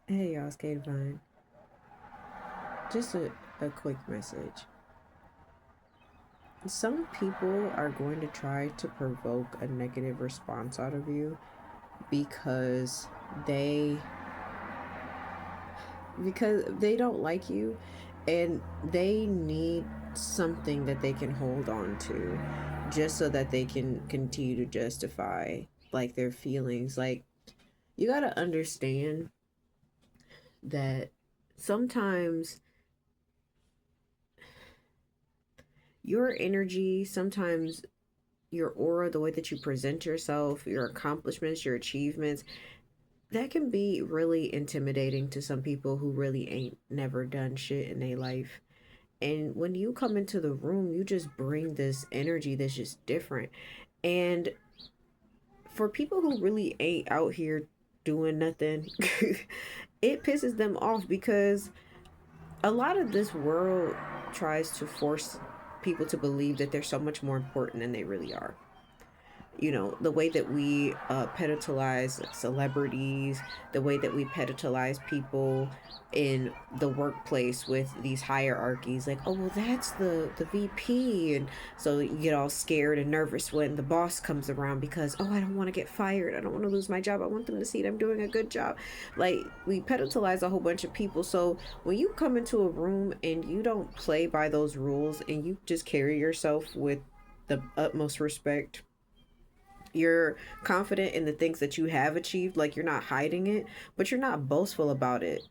Hey y'all, it's Kate Vine. Just a quick message. Some people are going to try to provoke a negative response out of you because they they don't like you and they need something that they can hold on to just so that they can continue to justify like their feelings. Like you got to understand that sometimes your energy, sometimes your aura, the way that you present yourself, your accomplishments, your achievements, that can be really intimidating to some people who really ain't never done shit in their life. And when you come into the room, you just bring this energy that's just different. And for people who really ain't out here doing nothing, it pisses them off because a lot of this world tries to force people to believe that they're so much more important than they really are. You know, the way that we pedestalize celebrities, the way that we pedestalize people in the workplace with these hierarchies, like, oh well, that's the VP, and so you get all scared and nervous when the boss comes around because, oh, I don't want to get fired, I don't want to lose my job, I want them to see that I'm doing a good job. Like, we pedestalize a whole bunch of people. So when you come into a room and you don't play by those rules and you just carry yourself with the utmost respect, you're confident in the things that you have achieved, like you're not hiding it, but you're not boastful about it.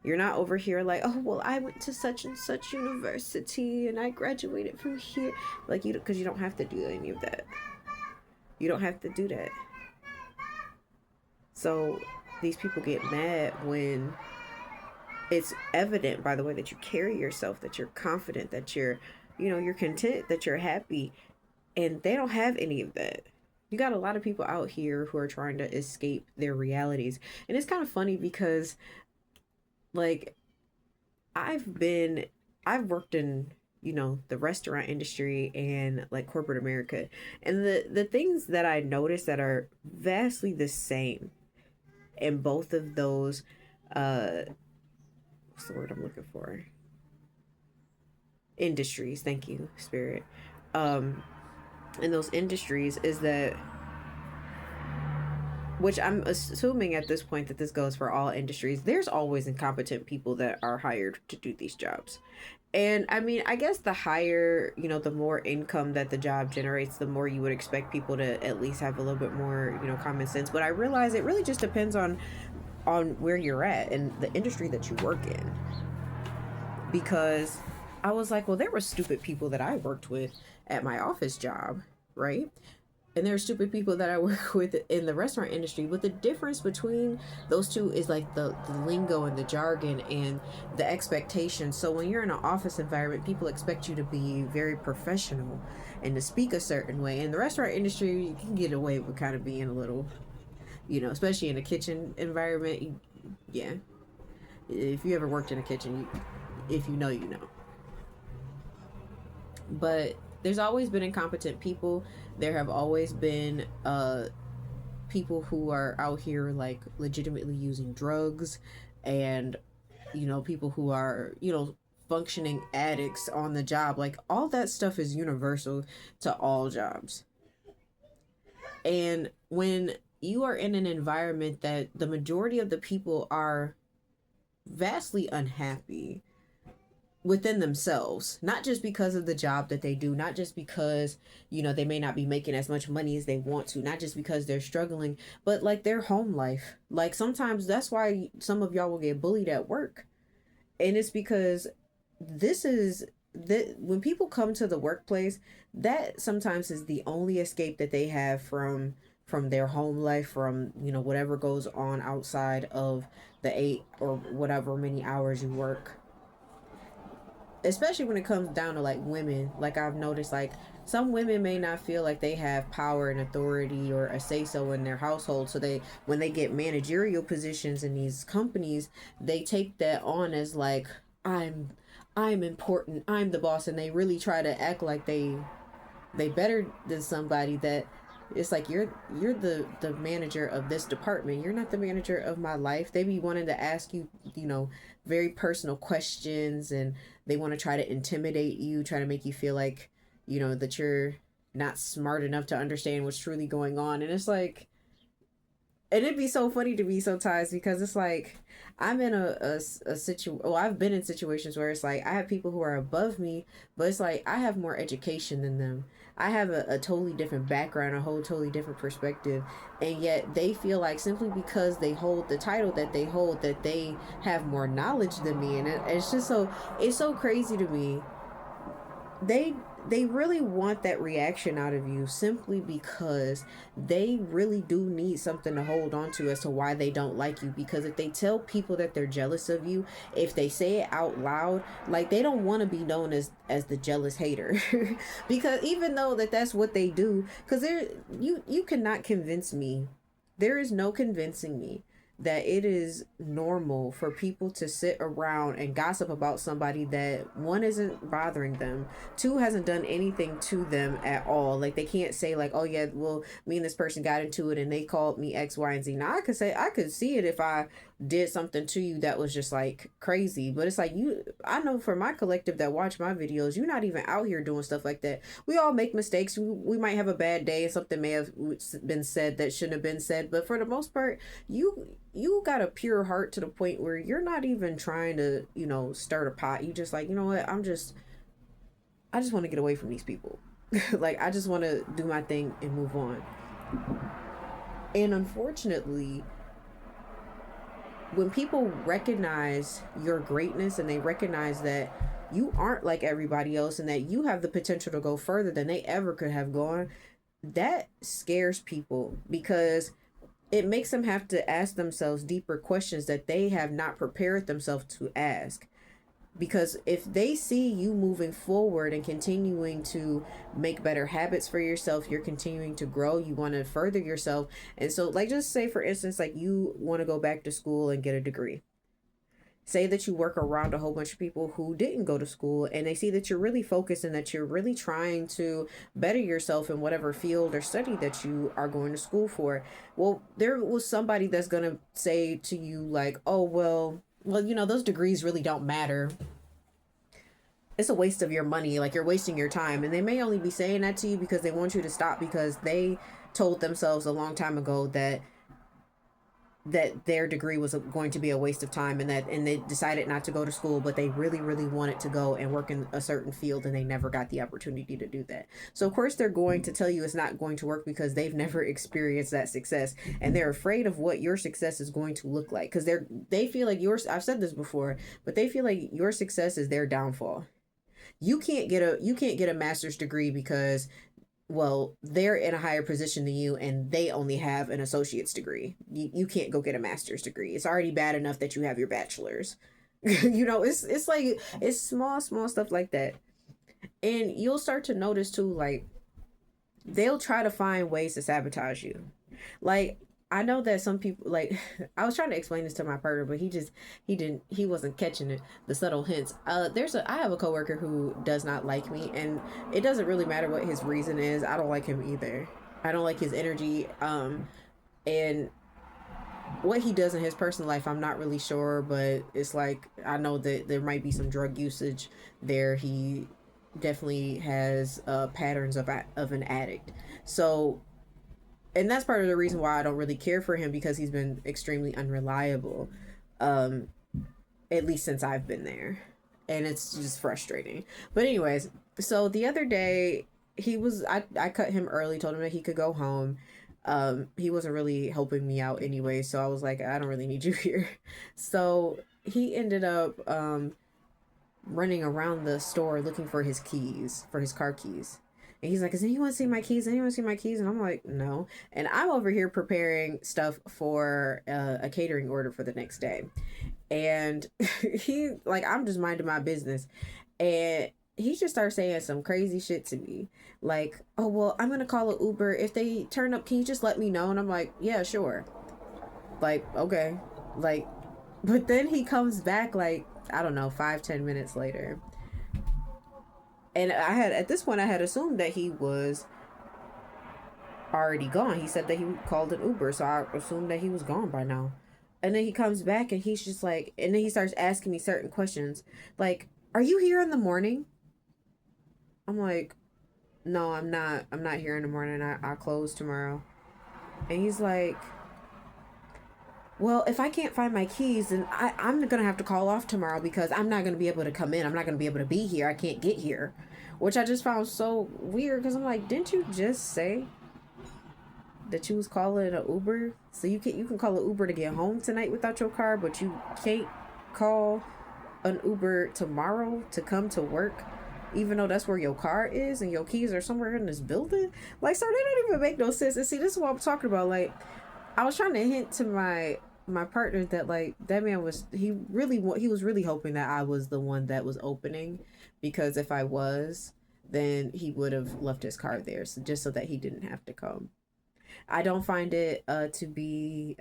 You're not over here like, oh well, I went to such and such university and I graduated from here. Like, you, because you don't have to do any of that. You don't have to do that. So these people get mad when it's evident by the way that you carry yourself that you're confident, that you're, you're content, that you're happy, and they don't have any of that. You got a lot of people out here who are trying to escape their realities. And it's kind of funny because, like, I've been, I've worked in, the restaurant industry and like corporate America. And the things that I noticed that are vastly the same in both of those, uh, what's the word I'm looking for? Industries. Thank you, Spirit. Um, in those industries is that, which I'm assuming at this point that this goes for all industries, there's always incompetent people that are hired to do these jobs. And I mean, I guess the higher, the more income that the job generates, the more you would expect people to at least have a little bit more, common sense. But I realize it really just depends on where you're at and the industry that you work in. Because I was like, well, there were stupid people that I worked with at my office job, right? And there are stupid people that I work with in the restaurant industry. But the difference between those two is like the lingo and the jargon and the expectations. So when you're in an office environment, people expect you to be very professional and to speak a certain way. In the restaurant industry, you can get away with kind of being a little, especially in a kitchen environment. Yeah. If you ever worked in a kitchen, if you know, you know. But there's always been incompetent people. There have always been people who are out here like legitimately using drugs, and people who are, functioning addicts on the job. Like, all that stuff is universal to all jobs. And when you are in an environment that the majority of the people are vastly unhappy within themselves, not just because of the job that they do, not just because, they may not be making as much money as they want to, not just because they're struggling, but like their home life. Like, sometimes that's why some of y'all will get bullied at work. And it's because this is that when people come to the workplace, that sometimes is the only escape that they have from their home life, from, whatever goes on outside of the 8 or whatever many hours you work. Especially when it comes down to like women, like I've noticed, like some women may not feel like they have power and authority or a say so in their household, so they, when they get managerial positions in these companies, they take that on as like, I'm important, I'm the boss, and they really try to act like they better than somebody that It's like you're the manager of this department. You're not the manager of my life. They be wanting to ask you, you know, very personal questions, and they want to try to intimidate you, try to make you feel like, you know, that you're not smart enough to understand what's truly going on. And it's like, and it'd be so funny to me sometimes because it's like I'm in a situation. Well, I've been in situations where it's like I have people who are above me, but it's like I have more education than them. I have a totally different background, a whole totally different perspective, and yet they feel like simply because they hold the title that they hold, that they have more knowledge than me, and it's just so, it's so crazy to me. They really want that reaction out of you simply because they really do need something to hold on to as to why they don't like you. Because if they tell people that they're jealous of you, if they say it out loud, like, they don't want to be known as the jealous hater. Because even though that's what they do, because there, you cannot convince me, there is no convincing me that it is normal for people to sit around and gossip about somebody that, one, isn't bothering them, two, hasn't done anything to them at all. Like, they can't say like, oh yeah, well, me and this person got into it and they called me X, Y, and Z. Now I could say, I could see it if I did something to you that was just like crazy. But it's like, you, I know for my collective that watch my videos, you're not even out here doing stuff like that. We all make mistakes. We might have a bad day and something may have been said that shouldn't have been said, but for the most part, you got a pure heart to the point where you're not even trying to, you know, stir the pot. You just like, you know what, I just want to get away from these people. Like, I just want to do my thing and move on. And unfortunately, when people recognize your greatness and they recognize that you aren't like everybody else and that you have the potential to go further than they ever could have gone, that scares people because it makes them have to ask themselves deeper questions that they have not prepared themselves to ask. Because if they see you moving forward and continuing to make better habits for yourself, you're continuing to grow, you want to further yourself. And so, like, just say for instance, like, you want to go back to school and get a degree. Say that you work around a whole bunch of people who didn't go to school and they see that you're really focused and that you're really trying to better yourself in whatever field or study that you are going to school for. Well, there was somebody that's going to say to you like, oh, well, you know, those degrees really don't matter. It's a waste of your money. Like, you're wasting your time. And they may only be saying that to you because they want you to stop, because they told themselves a long time ago that their degree was going to be a waste of time, and they decided not to go to school, but they really wanted to go and work in a certain field and they never got the opportunity to do that. So of course they're going to tell you it's not going to work because they've never experienced that success, and they're afraid of what your success is going to look like, because they feel like yours, I've said this before, but they feel like your success is their downfall. You can't get a master's degree because, well, they're in a higher position than you and they only have an associate's degree. You can't go get a master's degree. It's already bad enough that you have your bachelor's. You know, it's like, it's small stuff like that. And you'll start to notice too, like, they'll try to find ways to sabotage you. Like, I know that some people, like, I was trying to explain this to my partner, but he wasn't catching it, the subtle hints. I have a coworker who does not like me, and it doesn't really matter what his reason is. I don't like him either. I don't like his energy. And what he does in his personal life, I'm not really sure, but it's like, I know that there might be some drug usage there. He definitely has patterns of an addict. So, and that's part of the reason why I don't really care for him, because he's been extremely unreliable, um, at least since I've been there, and it's just frustrating. But anyways, so the other day I cut him early, told him that he could go home. He wasn't really helping me out anyway, so I was like, I don't really need you here. So he ended up running around the store looking for his keys, for his car keys. And he's like, does anyone see my keys? Anyone see my keys? And I'm like, no. And I'm over here preparing stuff for a catering order for the next day. And I'm just minding my business. And he just starts saying some crazy shit to me. Like, oh, well, I'm going to call an Uber. If they turn up, can you just let me know? And I'm like, yeah, sure. Like, okay. Like, but then he comes back, like, I don't know, 5-10 minutes later. And at this point I had assumed that he was already gone. He said that he called an Uber, so I assumed that he was gone by now. And then he comes back and he's just like, and then he starts asking me certain questions, like, "Are you here in the morning?" I'm like, "No, I'm not. I'm not here in the morning. I close tomorrow." And he's like, "Well, if I can't find my keys, then I'm gonna have to call off tomorrow because I'm not gonna be able to come in. I'm not gonna be able to be here. I can't get here," which I just found so weird because I'm like, "Didn't you just say that you was calling an Uber? So you can call an Uber to get home tonight without your car, but you can't call an Uber tomorrow to come to work, even though that's where your car is and your keys are somewhere in this building." Like, sir, they don't even make no sense. And see, this is what I'm talking about. Like, I was trying to hint to my partner that, like, that man was, he was really hoping that I was the one that was opening, because if I was, then he would have left his car there, so just so that he didn't have to come. I don't find it to be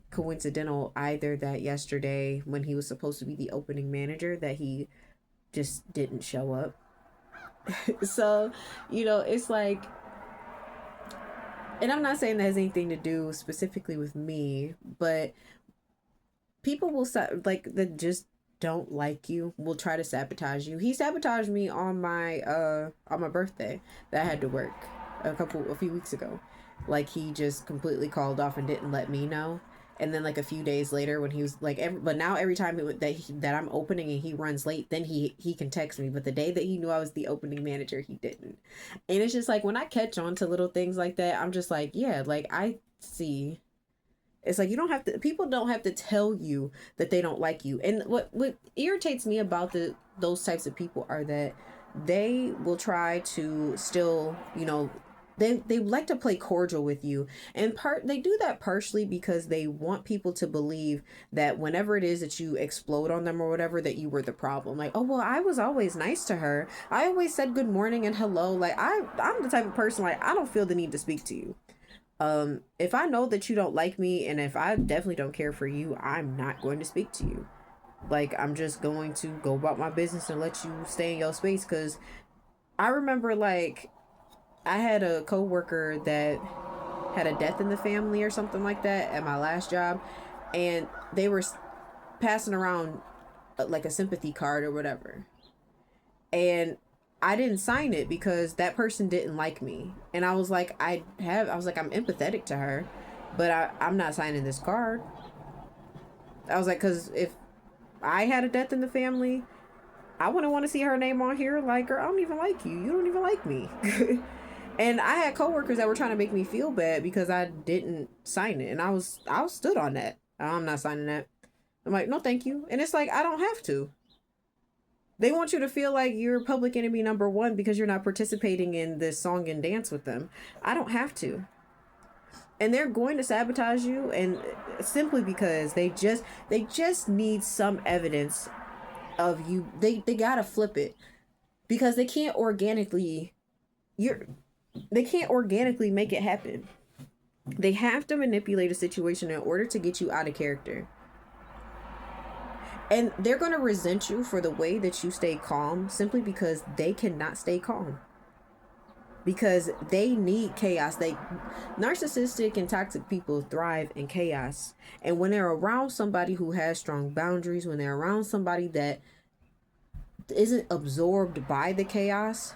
coincidental either that yesterday, when he was supposed to be the opening manager, that he just didn't show up. So, it's like, and I'm not saying that has anything to do specifically with me, but people will like that just don't like you will try to sabotage you. He sabotaged me on my birthday that I had to work a few weeks ago. Like, he just completely called off and didn't let me know. And then, like, a few days later, when he was like, but now every time that I'm opening and he runs late, then he can text me. But the day that he knew I was the opening manager, he didn't. And it's just like, when I catch on to little things like that, I'm just like, yeah, like, I see. It's like, you don't have to, people don't have to tell you that they don't like you. And what irritates me about those types of people are that they will try to still, they like to play cordial with you. And they do that partially because they want people to believe that whenever it is that you explode on them or whatever, that you were the problem. Like, "Oh, well, I was always nice to her. I always said good morning and hello." Like, I'm the type of person, like, I don't feel the need to speak to you. If I know that you don't like me and if I definitely don't care for you, I'm not going to speak to you. Like, I'm just going to go about my business and let you stay in your space. Because I remember, like, I had a coworker that had a death in the family or something like that at my last job, and they were passing around like a sympathy card or whatever, and I didn't sign it because that person didn't like me. And I was like, I'm empathetic to her, but I'm not signing this card. I was like, because if I had a death in the family, I wouldn't want to see her name on here. Like, girl, I don't even like you. You don't even like me. And I had coworkers that were trying to make me feel bad because I didn't sign it. And I was stood on that. I'm not signing that. I'm like, no, thank you. And it's like, I don't have to. They want you to feel like you're public enemy number one because you're not participating in this song and dance with them. I don't have to. And they're going to sabotage you, and simply because they just need some evidence of you. They gotta flip it because you're they can't organically make it happen. They have to manipulate a situation in order to get you out of character. And they're going to resent you for the way that you stay calm simply because they cannot stay calm. Because they need chaos. Narcissistic and toxic people thrive in chaos. And when they're around somebody who has strong boundaries, when they're around somebody that isn't absorbed by the chaos,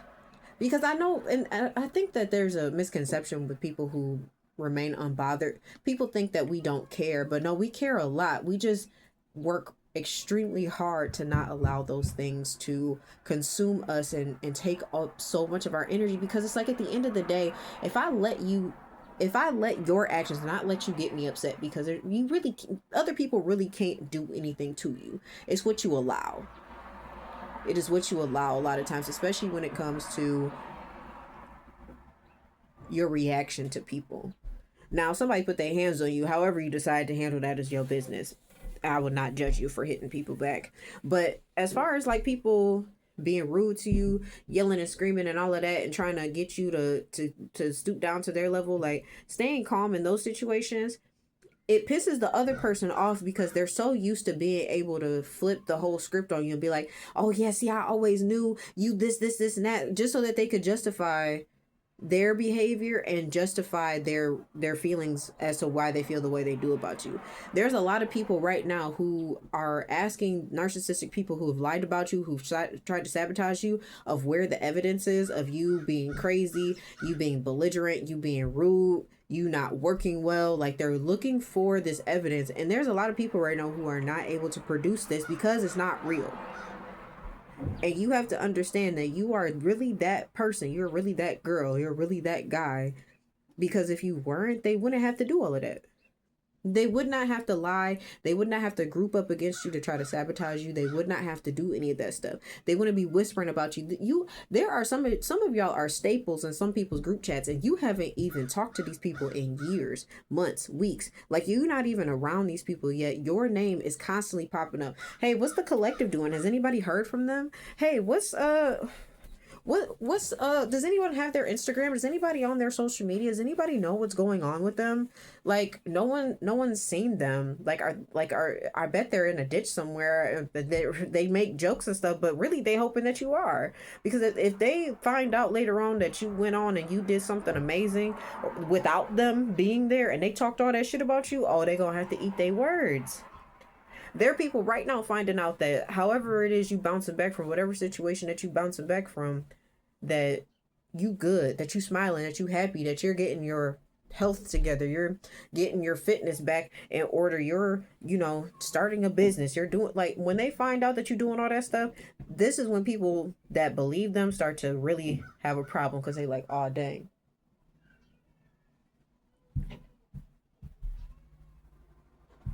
because I know, and I think that there's a misconception with people who remain unbothered. People think that we don't care, but no, we care a lot. We just work extremely hard to not allow those things to consume us and take up so much of our energy, because it's like, at the end of the day, if I let your actions not let you get me upset, because other people really can't do anything to you. It's what you allow. It is what you allow a lot of times, especially when it comes to your reaction to people. Now, if somebody put their hands on you, however you decide to handle that is your business. I would not judge you for hitting people back. But as far as, like, people being rude to you, yelling and screaming and all of that, and trying to get you to stoop down to their level, like, staying calm in those situations, it pisses the other person off because they're so used to being able to flip the whole script on you and be like, "Oh yeah, see, I always knew you this and that," just so that they could justify their behavior and justify their feelings as to why they feel the way they do about you. There's a lot of people right now who are asking narcissistic people who have lied about you, who've tried to sabotage you, of where the evidence is of you being crazy, you being belligerent, you being rude, you not working well. Like, they're looking for this evidence, and there's a lot of people right now who are not able to produce this because it's not real. And you have to understand that you are really that person. You're really that girl. You're really that guy. Because if you weren't, they wouldn't have to do all of that. They would not have to lie. They would not have to group up against you to try to sabotage you. They would not have to do any of that stuff. They wouldn't be whispering about you. There are some of y'all are staples in some people's group chats, and you haven't even talked to these people in years, months, weeks. Like, you're not even around these people yet. Your name is constantly popping up. Hey, what's the collective doing? Has anybody heard from them? Hey, what's does anyone have their Instagram? Does anybody on their social media? Does anybody know what's going on with them? Like, no one's seen them. Are I bet they're in a ditch somewhere. They make jokes and stuff, but really they hoping that you are. Because if they find out later on that you went on and you did something amazing without them being there, and they talked all that shit about you, oh, they gonna have to eat their words. There are people right now finding out that however it is you bouncing back from whatever situation that you bouncing back from, that you good, that you smiling, that you happy, that you're getting your health together, you're getting your fitness back in order, you're, starting a business, you're doing, like, when they find out that you're doing all that stuff, this is when people that believe them start to really have a problem, because they like, oh dang,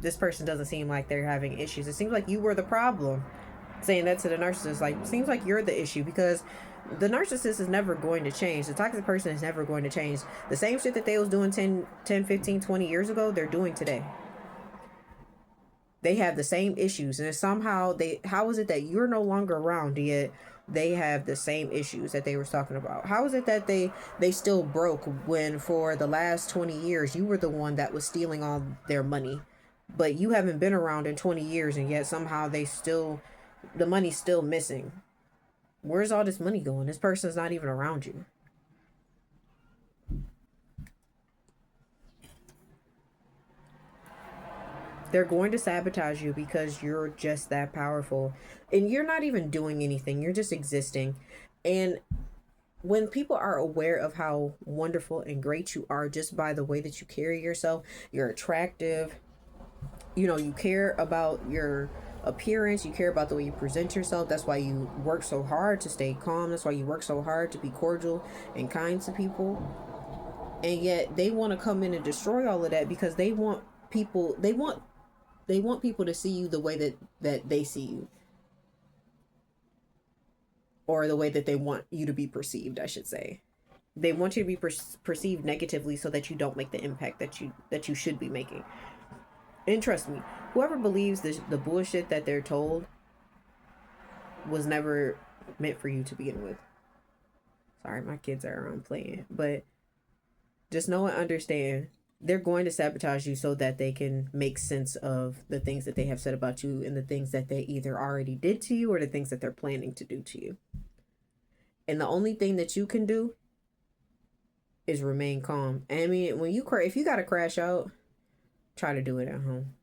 this person doesn't seem like they're having issues. It seems like you were the problem. Saying that to the narcissist, like, seems like you're the issue, because the narcissist is never going to change. The toxic person is never going to change. The same shit that they was doing 10, 15, 20 years ago, they're doing today. They have the same issues, and somehow how is it that you're no longer around yet they have the same issues that they were talking about? How is it that they still broke when for the last 20 years you were the one that was stealing all their money, but you haven't been around in 20 years, and yet somehow the money's still missing? Where's all this money going? This person's not even around you. They're going to sabotage you because you're just that powerful. And you're not even doing anything. You're just existing. And when people are aware of how wonderful and great you are just by the way that you carry yourself, you're attractive, you care about your appearance, you care about the way you present yourself. That's why you work so hard to stay calm. That's why you work so hard to be cordial and kind to people. And yet they want to come in and destroy all of that because they want people to see you the way that they see you, or the way that they want you to be perceived, I should say. They want you to be perceived negatively so that you don't make the impact that you should be making. And trust me, whoever believes the bullshit that they're told was never meant for you to begin with. Sorry, my kids are around playing. But just know and understand, they're going to sabotage you so that they can make sense of the things that they have said about you and the things that they either already did to you or the things that they're planning to do to you. And the only thing that you can do is remain calm. I mean, if you gotta crash out, try to do it at home.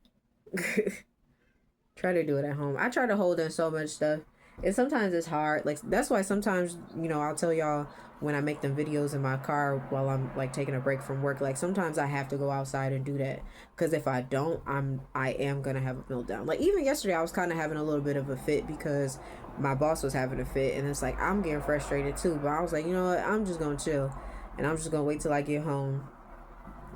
Try to do it at home. I try to hold in so much stuff, and sometimes it's hard. Like, that's why sometimes, I'll tell y'all when I make them videos in my car while I'm like taking a break from work. Like, sometimes I have to go outside and do that, because if I don't, I am gonna have a meltdown. Like, even yesterday, I was kind of having a little bit of a fit because my boss was having a fit, and it's like I'm getting frustrated too. But I was like, you know what? I'm just gonna chill, and I'm just gonna wait till I get home,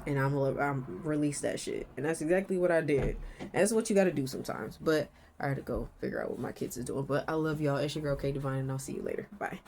and I'm release that shit. And that's exactly what I did. And that's what you got to do sometimes. But I had to go figure out what my kids is doing. But I love y'all. It's your girl K Divine, and I'll see you later. Bye.